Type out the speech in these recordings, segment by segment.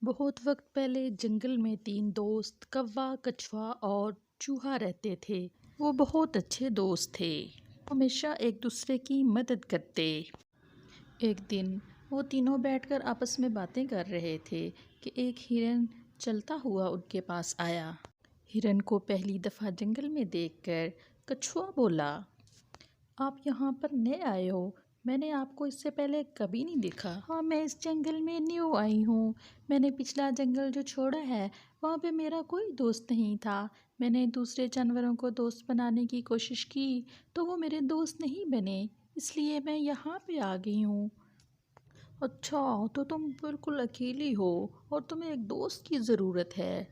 بہت وقت پہلے جنگل میں تین دوست کوا، کچھوا اور چوہا رہتے تھے۔ وہ بہت اچھے دوست تھے، ہمیشہ ایک دوسرے کی مدد کرتے۔ ایک دن وہ تینوں بیٹھ کر آپس میں باتیں کر رہے تھے کہ ایک ہرن چلتا ہوا ان کے پاس آیا۔ ہرن کو پہلی دفعہ جنگل میں دیکھ کر کچھوا بولا، آپ یہاں پر نئے آئے ہو، میں نے آپ کو اس سے پہلے کبھی نہیں دیکھا۔ ہاں، میں اس جنگل میں نیو آئی ہوں۔ میں نے پچھلا جنگل جو چھوڑا ہے وہاں پہ میرا کوئی دوست نہیں تھا۔ میں نے دوسرے جانوروں کو دوست بنانے کی کوشش کی تو وہ میرے دوست نہیں بنے، اس لیے میں یہاں پہ آ گئی ہوں۔ اچھا، تو تم بالکل اکیلی ہو اور تمہیں ایک دوست کی ضرورت ہے۔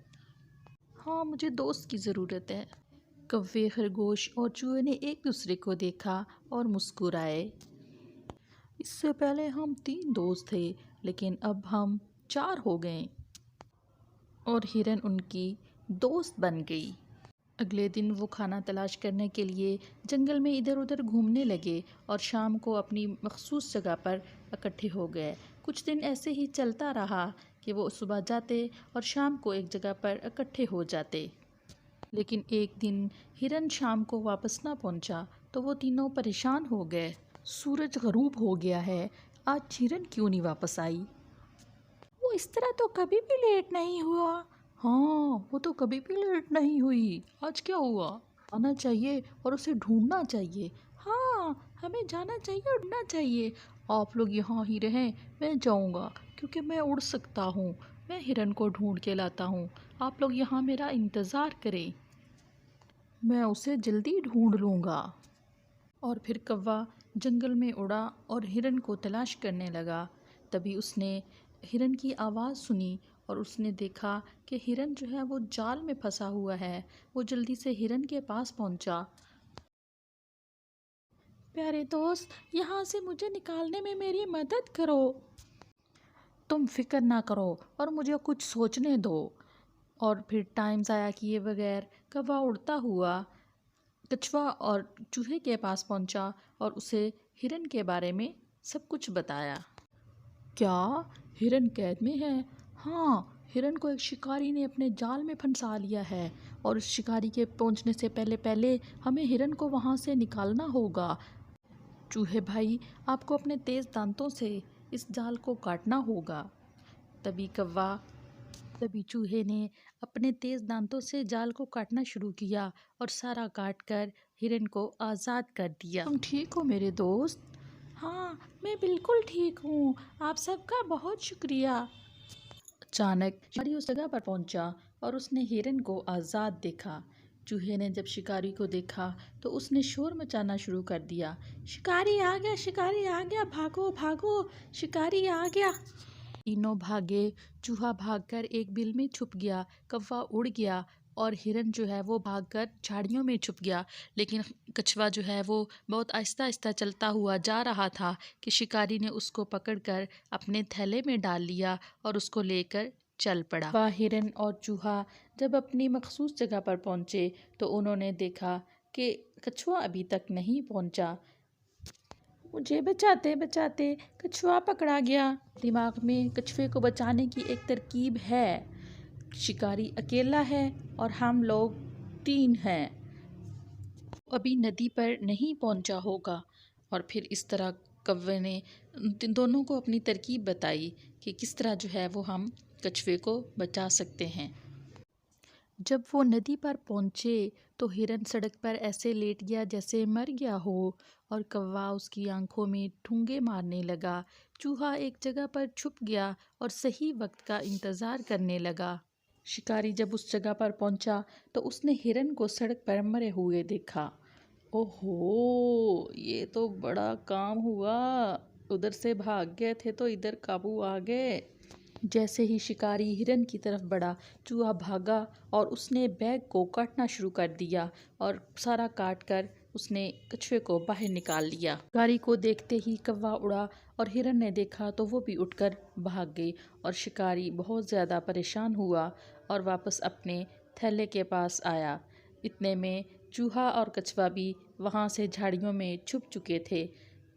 ہاں، مجھے دوست کی ضرورت ہے۔ کوے، خرگوش اور چوہے نے ایک دوسرے کو دیکھا اور مسکرائے۔ اس سے پہلے ہم تین دوست تھے لیکن اب ہم چار ہو گئے، اور ہرن ان کی دوست بن گئی۔ اگلے دن وہ کھانا تلاش کرنے کے لیے جنگل میں ادھر ادھر گھومنے لگے اور شام کو اپنی مخصوص جگہ پر اکٹھے ہو گئے۔ کچھ دن ایسے ہی چلتا رہا کہ وہ صبح جاتے اور شام کو ایک جگہ پر اکٹھے ہو جاتے۔ لیکن ایک دن ہرن شام کو واپس نہ پہنچا تو وہ تینوں پریشان ہو گئے۔ سورج غروب ہو گیا ہے، آج ہرن کیوں نہیں واپس آئی؟ وہ اس طرح تو کبھی بھی لیٹ نہیں ہوا۔ ہاں، وہ تو کبھی بھی لیٹ نہیں ہوئی، آج کیا ہوا؟ آنا چاہیے اور اسے ڈھونڈنا چاہیے۔ ہاں، ہمیں جانا چاہیے اور ڈھونڈنا چاہیے۔ آپ لوگ یہاں ہی رہیں، میں جاؤں گا کیونکہ میں اڑ سکتا ہوں۔ میں ہرن کو ڈھونڈ کے لاتا ہوں، آپ لوگ یہاں میرا انتظار کریں، میں اسے جلدی ڈھونڈ لوں گا۔ اور پھر کوا جنگل میں اڑا اور ہرن کو تلاش کرنے لگا۔ تبھی اس نے ہرن کی آواز سنی اور اس نے دیکھا کہ ہرن جو ہے وہ جال میں پھنسا ہوا ہے۔ وہ جلدی سے ہرن کے پاس پہنچا۔ پیارے دوست، یہاں سے مجھے نکالنے میں میری مدد کرو۔ تم فکر نہ کرو اور مجھے کچھ سوچنے دو۔ اور پھر ٹائم ضائع کیے بغیر کوا اڑتا ہوا کچھوا اور چوہے کے پاس پہنچا اور اسے ہرن کے بارے میں سب کچھ بتایا۔ کیا ہرن قید میں ہے؟ ہاں، ہرن کو ایک شکاری نے اپنے جال میں پھنسا لیا ہے اور اس شکاری کے پہنچنے سے پہلے ہمیں ہرن کو وہاں سے نکالنا ہوگا۔ چوہے بھائی، آپ کو اپنے تیز دانتوں سے اس جال کو کاٹنا ہوگا۔ تبھی چوہے نے اپنے تیز دانتوں سے جال کو کاٹنا شروع کیا اور سارا کاٹ کر ہرن کو آزاد کر دیا۔ تم ٹھیک ہو میرے دوست؟ ہاں، میں بالکل ٹھیک ہوں، آپ سب کا بہت شکریہ۔ اچانک شکاری اس جگہ پر پہنچا اور اس نے ہرن کو آزاد دیکھا۔ چوہے نے جب شکاری کو دیکھا تو اس نے شور مچانا شروع کر دیا، شکاری آ گیا، شکاری آ گیا، بھاگو بھاگو، شکاری آ گیا۔ تینوں بھاگے، چوہا بھاگ کر ایک بل میں چھپ گیا، کوا اڑ گیا اور ہرن جو ہے وہ بھاگ کر جھاڑیوں میں چھپ گیا۔ لیکن کچھوا جو ہے وہ بہت آہستہ آہستہ چلتا ہوا جا رہا تھا کہ شکاری نے اس کو پکڑ کر اپنے تھیلے میں ڈال لیا اور اس کو لے کر چل پڑا۔ کوا، ہرن اور چوہا جب اپنی مخصوص جگہ پر پہنچے تو انہوں نے دیکھا کہ کچھوا ابھی تک نہیں پہنچا۔ مجھے بچاتے بچاتے کچھوا پکڑا گیا۔ دماغ میں کچھوے کو بچانے کی ایک ترکیب ہے، شکاری اکیلا ہے اور ہم لوگ تین ہیں، ابھی ندی پر نہیں پہنچا ہوگا۔ اور پھر اس طرح کوے نے دونوں کو اپنی ترکیب بتائی کہ کس طرح جو ہے وہ ہم کچھوے کو بچا سکتے ہیں۔ جب وہ ندی پر پہنچے تو ہرن سڑک پر ایسے لیٹ گیا جیسے مر گیا ہو اور کوا اس کی آنکھوں میں ٹھونگے مارنے لگا۔ چوہا ایک جگہ پر چھپ گیا اور صحیح وقت کا انتظار کرنے لگا۔ شکاری جب اس جگہ پر پہنچا تو اس نے ہرن کو سڑک پر مرے ہوئے دیکھا۔ اوہو، یہ تو بڑا کام ہوا، ادھر سے بھاگ گئے تھے تو ادھر قابو آ گئے۔ جیسے ہی شکاری ہرن کی طرف بڑھا، چوہا بھاگا اور اس نے بیگ کو کاٹنا شروع کر دیا اور سارا کاٹ کر اس نے کچھوے کو باہر نکال لیا۔ شکاری کو دیکھتے ہی کوا اڑا اور ہرن نے دیکھا تو وہ بھی اٹھ کر بھاگ گئی اور شکاری بہت زیادہ پریشان ہوا اور واپس اپنے تھیلے کے پاس آیا۔ اتنے میں چوہا اور کچھوا بھی وہاں سے جھاڑیوں میں چھپ چکے تھے۔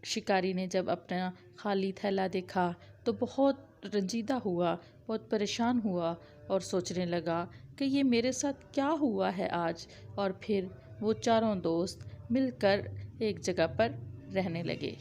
شکاری نے جب اپنا خالی تھیلا دیکھا تو بہت رنجیدہ ہوا بہت پریشان ہوا اور سوچنے لگا کہ یہ میرے ساتھ کیا ہوا ہے آج، اور پھر وہ چاروں دوست مل کر ایک جگہ پر رہنے لگے۔